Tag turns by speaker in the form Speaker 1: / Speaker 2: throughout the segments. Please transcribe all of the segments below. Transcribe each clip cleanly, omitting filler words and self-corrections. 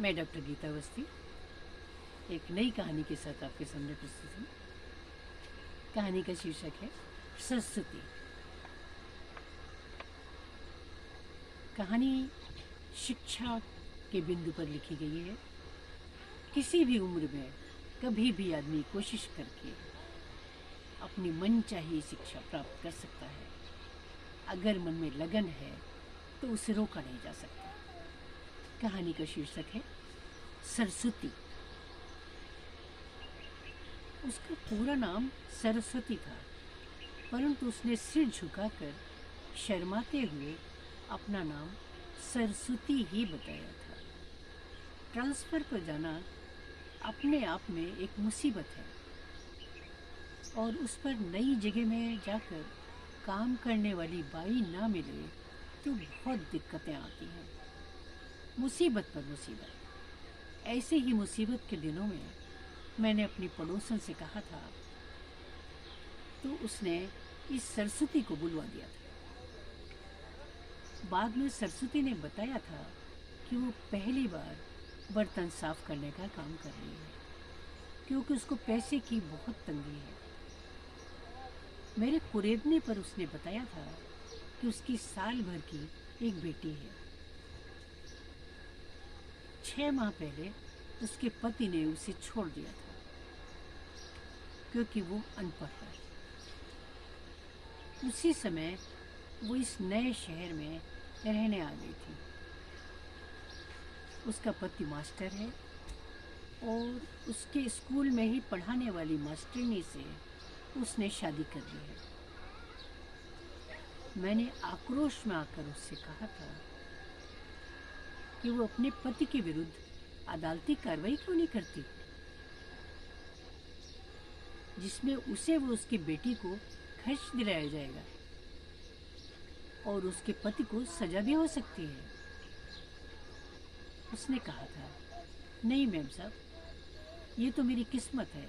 Speaker 1: मैं डॉक्टर गीता अवस्थी एक नई कहानी के साथ आपके सामने प्रस्तुत हूँ। कहानी का शीर्षक है सरस्वती। कहानी शिक्षा के बिंदु पर लिखी गई है। किसी भी उम्र में कभी भी आदमी कोशिश करके अपनी मनचाही शिक्षा प्राप्त कर सकता है। अगर मन में लगन है तो उसे रोका नहीं जा सकता। कहानी का शीर्षक है सरस्वती। उसका पूरा नाम सरस्वती था, परंतु उसने सिर झुकाकर शर्माते हुए अपना नाम सरस्वती ही बताया था। ट्रांसफ़र पर जाना अपने आप में एक मुसीबत है और उस पर नई जगह में जाकर काम करने वाली बाई ना मिले तो बहुत दिक्कतें आती हैं। मुसीबत पर मुसीबत। ऐसे ही मुसीबत के दिनों में मैंने अपनी पड़ोसन से कहा था तो उसने इस सरस्वती को बुलवा दिया था। बाद में सरस्वती ने बताया था कि वो पहली बार बर्तन साफ करने का काम कर रही है क्योंकि उसको पैसे की बहुत तंगी है। मेरे कुरेदने पर उसने बताया था कि उसकी साल भर की एक बेटी है। 6 माह पहले उसके पति ने उसे छोड़ दिया था क्योंकि वो अनपढ़ है। उसी समय वो इस नए शहर में रहने आ गई थी। उसका पति मास्टर है और उसके स्कूल में ही पढ़ाने वाली मास्टरनी से उसने शादी कर ली है। मैंने आक्रोश में आकर उससे कहा था कि वो अपने पति के विरुद्ध अदालती कार्रवाई क्यों नहीं करती, जिसमें उसे वो उसकी बेटी को खर्च दिलाया जाएगा और उसके पति को सजा भी हो सकती है। उसने कहा था, नहीं मैम साहब, ये तो मेरी किस्मत है।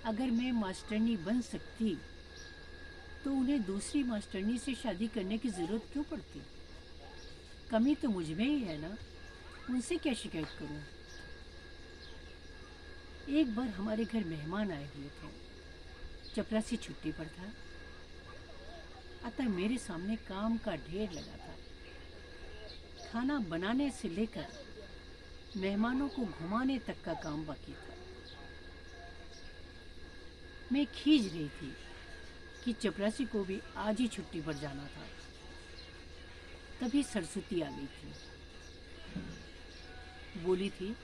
Speaker 1: अगर मैं मास्टरनी बन सकती तो उन्हें दूसरी मास्टरनी से शादी करने की ज़रूरत क्यों पड़ती। कमी तो मुझ में ही है ना, उनसे क्या शिकायत करूं। एक बार हमारे घर मेहमान आए हुए थे। चपरासी छुट्टी पर था, अतः मेरे सामने काम का ढेर लगा था। खाना बनाने से लेकर मेहमानों को घुमाने तक का काम बाकी था। मैं खींच रही थी कि चपरासी को भी आज ही छुट्टी पर जाना था। तभी सरस्वती आ गई थी। बोली थी,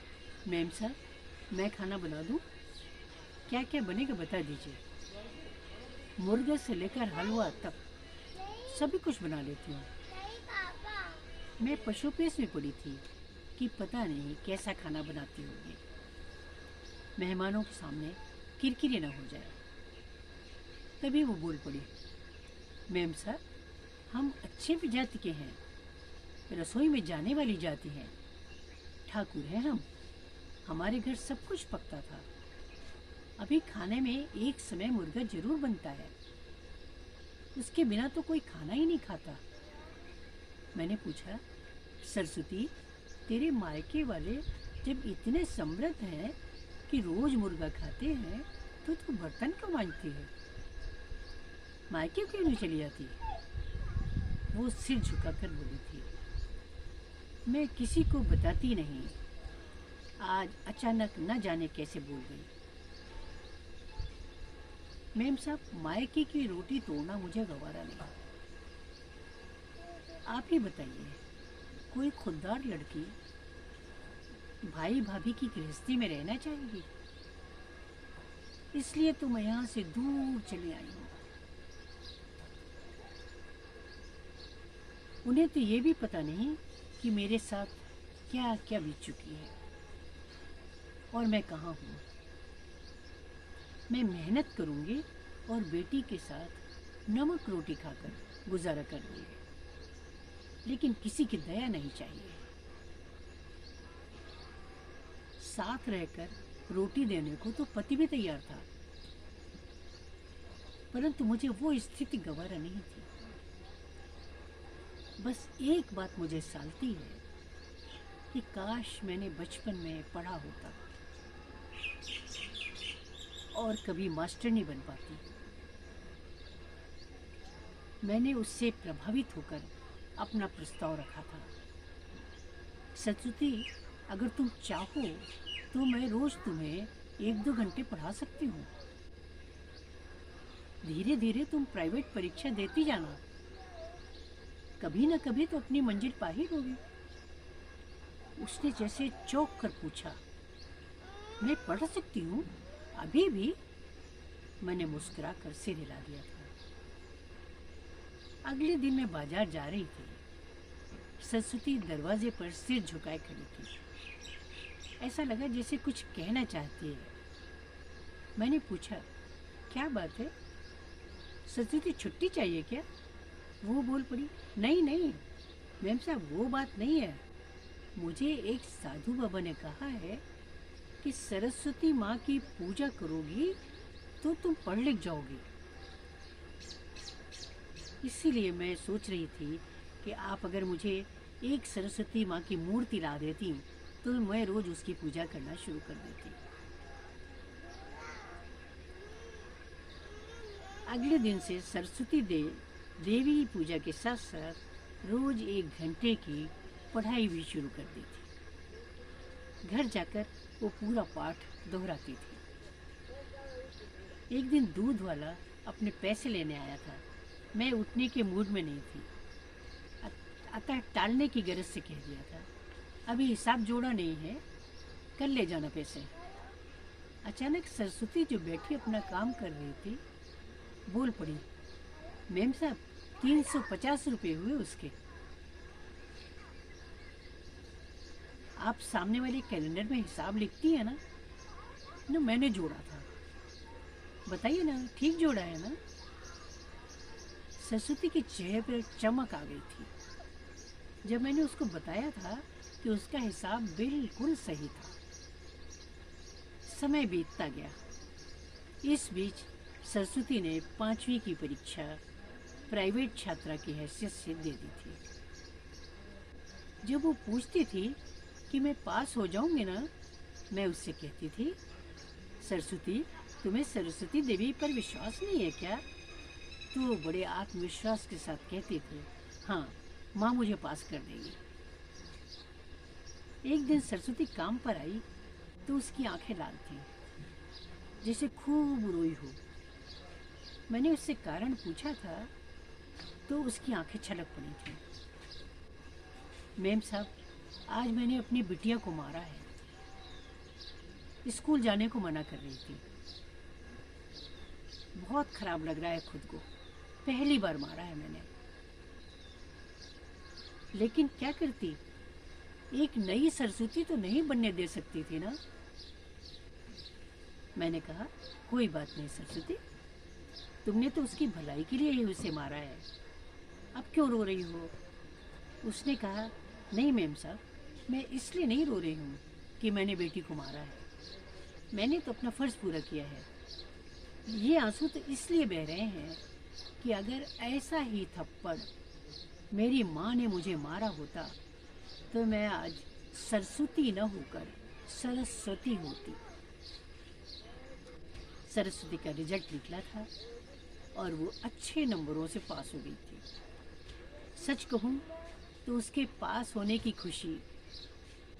Speaker 1: मैम साहब, मैं खाना बना दूं? क्या क्या बनेगा बता दीजिए। मुर्गे से लेकर हलवा तक सभी कुछ बना लेती हूँ। मैं पशुपेश में पड़ी थी कि पता नहीं कैसा खाना बनाती होगी, मेहमानों के सामने किरकिरी न हो जाए। तभी वो बोल पड़ी, मैम साहब, हम अच्छे भी जाति के हैं, रसोई में जाने वाली जाति हैं, ठाकुर हैं हम। हमारे घर सब कुछ पकता था। अभी खाने में एक समय मुर्गा जरूर बनता है, उसके बिना तो कोई खाना ही नहीं खाता। मैंने पूछा, सरस्वती, तेरे मायके वाले जब इतने समृद्ध हैं कि रोज मुर्गा खाते हैं तो तू बर्तन क्यों मांजती है? मायके क्यों नहीं चली जाती? वो सिर झुकाकर बोली थी, मैं किसी को बताती नहीं, आज अचानक न जाने कैसे बोल गई। मैम साहब, मायके की रोटी तोड़ना मुझे गवारा नहीं। आप ही बताइए, कोई खुददार लड़की भाई भाभी की गृहस्थी में रहना चाहेगी? इसलिए तो मैं यहाँ से दूर चली आई हूँ। उन्हें तो ये भी पता नहीं कि मेरे साथ क्या क्या बीत चुकी है और मैं कहाँ हूँ। मैं मेहनत करूँगी और बेटी के साथ नमक रोटी खाकर गुजारा कर लूँगी, लेकिन किसी की दया नहीं चाहिए। साथ रहकर रोटी देने को तो पति भी तैयार था, परंतु मुझे वो स्थिति गवारा नहीं थी। बस एक बात मुझे सालती है कि काश मैंने बचपन में पढ़ा होता और कभी मास्टर नहीं बन पाती। मैंने उससे प्रभावित होकर अपना प्रस्ताव रखा था, सरस्वती, अगर तुम चाहो तो मैं रोज तुम्हें 1-2 घंटे पढ़ा सकती हूँ। धीरे धीरे तुम प्राइवेट परीक्षा देती जाना, कभी ना कभी तो अपनी मंजिल पा ही लोगी। उसने जैसे चौंक कर पूछा, मैं पढ़ सकती हूँ अभी भी? मैंने मुस्कुरा कर सिर हिला दिया था। अगले दिन मैं बाजार जा रही थी। सरस्वती दरवाजे पर सिर झुकाए खड़ी थी। ऐसा लगा जैसे कुछ कहना चाहती है। मैंने पूछा, क्या बात है सरस्वती, छुट्टी चाहिए क्या? वो बोल पड़ी, नहीं नहीं मैम साहब, वो बात नहीं है। मुझे एक साधु बाबा ने कहा है कि सरस्वती माँ की पूजा करोगी तो तुम पढ़ लिख जाओगी। इसीलिए मैं सोच रही थी कि आप अगर मुझे एक सरस्वती माँ की मूर्ति ला देती तो मैं रोज उसकी पूजा करना शुरू कर देती। अगले दिन से सरस्वती देवी पूजा के साथ साथ रोज 1 घंटे की पढ़ाई भी शुरू कर दी थी। घर जाकर वो पूरा पाठ दोहराती थी। एक दिन दूध वाला अपने पैसे लेने आया था। मैं उठने के मूड में नहीं थी, अतः टालने की गरज से कह दिया था, अभी हिसाब जोड़ा नहीं है, कल ले जाना पैसे। अचानक सरस्वती जो बैठी अपना काम कर रही थी बोल पड़ी, मैम साहब 350 रुपये हुए उसके। आप सामने वाले कैलेंडर में हिसाब लिखती है ना? मैंने जोड़ा था, बताइए ना, ठीक जोड़ा है ना? सरस्वती के चेहरे पर चमक आ गई थी जब मैंने उसको बताया था कि उसका हिसाब बिल्कुल सही था। समय बीतता गया। इस बीच सरस्वती ने 5वीं की परीक्षा प्राइवेट छात्रा की हैसियत से दे दी थी। जब वो पूछती थी कि मैं पास हो जाऊंगी ना, मैं उससे कहती थी, सरस्वती, तुम्हें सरस्वती देवी पर विश्वास नहीं है क्या? तो वो बड़े आत्मविश्वास के साथ कहती थी, हाँ माँ मुझे पास कर देगी। एक दिन सरस्वती काम पर आई तो उसकी आंखें लाल थी, जैसे खूब रोई हो। मैंने उससे कारण पूछा था तो उसकी आंखें छलक पड़ी थी। मैम साहब, आज मैंने अपनी बिटिया को मारा है। स्कूल जाने को मना कर रही थी। बहुत खराब लग रहा है खुद को, पहली बार मारा है मैंने। लेकिन क्या करती, एक नई सरस्वती तो नहीं बनने दे सकती थी ना? मैंने कहा, कोई बात नहीं सरस्वती, तुमने तो उसकी भलाई के लिए ही उसे मारा है, अब क्यों रो रही हो? उसने कहा, नहीं मैम साहब, मैं इसलिए नहीं रो रही हूँ कि मैंने बेटी को मारा है, मैंने तो अपना फ़र्ज़ पूरा किया है। ये आंसू तो इसलिए बह रहे हैं कि अगर ऐसा ही थप्पड़ मेरी माँ ने मुझे मारा होता तो मैं आज सरस्वती न होकर सरस्वती होती। सरस्वती का रिजल्ट निकला था और वो अच्छे नंबरों से पास हो गई थी। सच कहूँ तो उसके पास होने की खुशी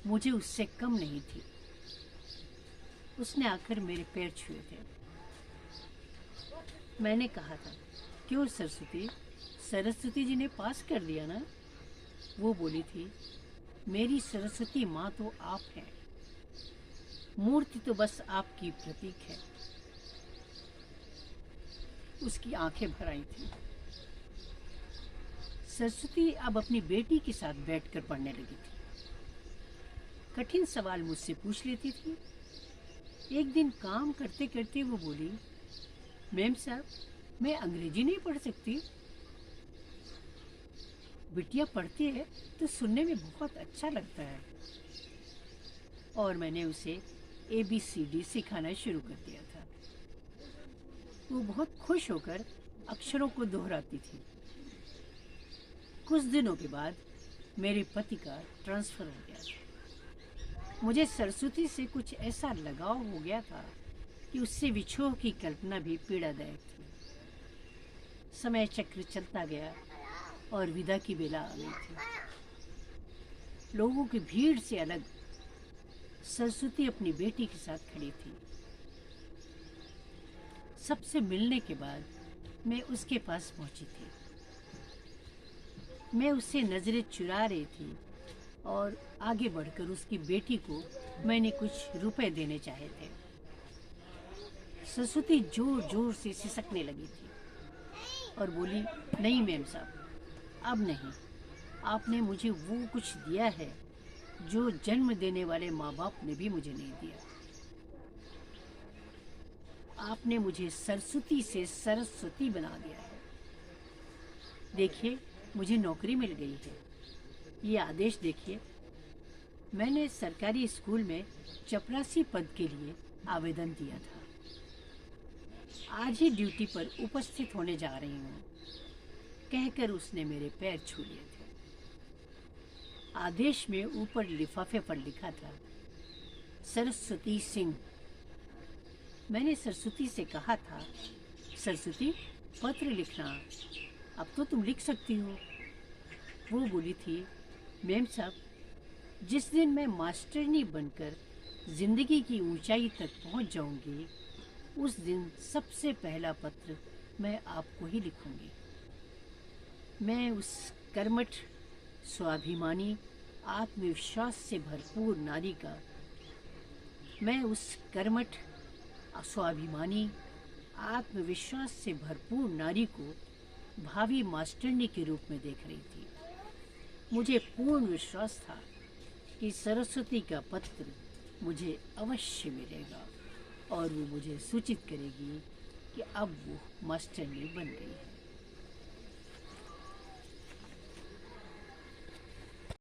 Speaker 1: मुझे उससे कम नहीं थी। उसने आकर मेरे पैर छुए थे। मैंने कहा था, क्यों सरस्वती, सरस्वती जी ने पास कर दिया ना? वो बोली थी, मेरी सरस्वती माँ तो आप हैं, मूर्ति तो बस आपकी प्रतीक है। उसकी आंखें भर आई थी। सरस्वती अब अपनी बेटी के साथ बैठकर पढ़ने लगी थी। कठिन सवाल मुझसे पूछ लेती थी। एक दिन काम करते करते वो बोली, मैम साहब, मैं अंग्रेजी नहीं पढ़ सकती। बिटिया पढ़ती है तो सुनने में बहुत अच्छा लगता है। और मैंने उसे ABCD सिखाना शुरू कर दिया था। वो बहुत खुश होकर अक्षरों को दोहराती थी। कुछ दिनों के बाद मेरे पति का ट्रांसफ़र हो गया था। मुझे सरस्वती से कुछ ऐसा लगाव हो गया था कि उससे विछोह की कल्पना भी पीड़ादायक थी। समय चक्र चलता गया और विदा की बेला आ गई थी। लोगों की भीड़ से अलग सरस्वती अपनी बेटी के साथ खड़ी थी। सबसे मिलने के बाद मैं उसके पास पहुंची थी। मैं उससे नजरें चुरा रही थी और आगे बढ़कर उसकी बेटी को मैंने कुछ रुपए देने चाहे थे। सरस्वती जोर जोर से सिसकने लगी थी और बोली, नहीं मैम साहब, अब नहीं। आपने मुझे वो कुछ दिया है जो जन्म देने वाले माँ बाप ने भी मुझे नहीं दिया। आपने मुझे सरस्वती से सरस्वती बना दिया है। देखिए, मुझे नौकरी मिल गई है। ये आदेश देखिए। मैंने सरकारी स्कूल में चपरासी पद के लिए आवेदन दिया था। आज ही ड्यूटी पर उपस्थित होने जा रही हूँ, कहकर उसने मेरे पैर छू लिए थे। आदेश में ऊपर लिफाफे पर लिखा था, सरस्वती सिंह। मैंने सरस्वती से कहा था, सरस्वती, पत्र लिखना, अब तो तुम लिख सकती हो। वो बोली थी, मैम साहब, जिस दिन मैं मास्टरनी बनकर जिंदगी की ऊंचाई तक पहुंच जाऊंगी, उस दिन सबसे पहला पत्र मैं आपको ही लिखूंगी। मैं उस कर्मठ, स्वाभिमानी, आत्मविश्वास से भरपूर नारी का, मैं उस कर्मठ, स्वाभिमानी, आत्मविश्वास से भरपूर नारी को भावी मास्टरनी के रूप में देख रही थी। मुझे पूर्ण विश्वास था कि सरस्वती का पत्र मुझे अवश्य मिलेगा और वो मुझे सूचित करेगी कि अब वो मास्टरनी बन गई है।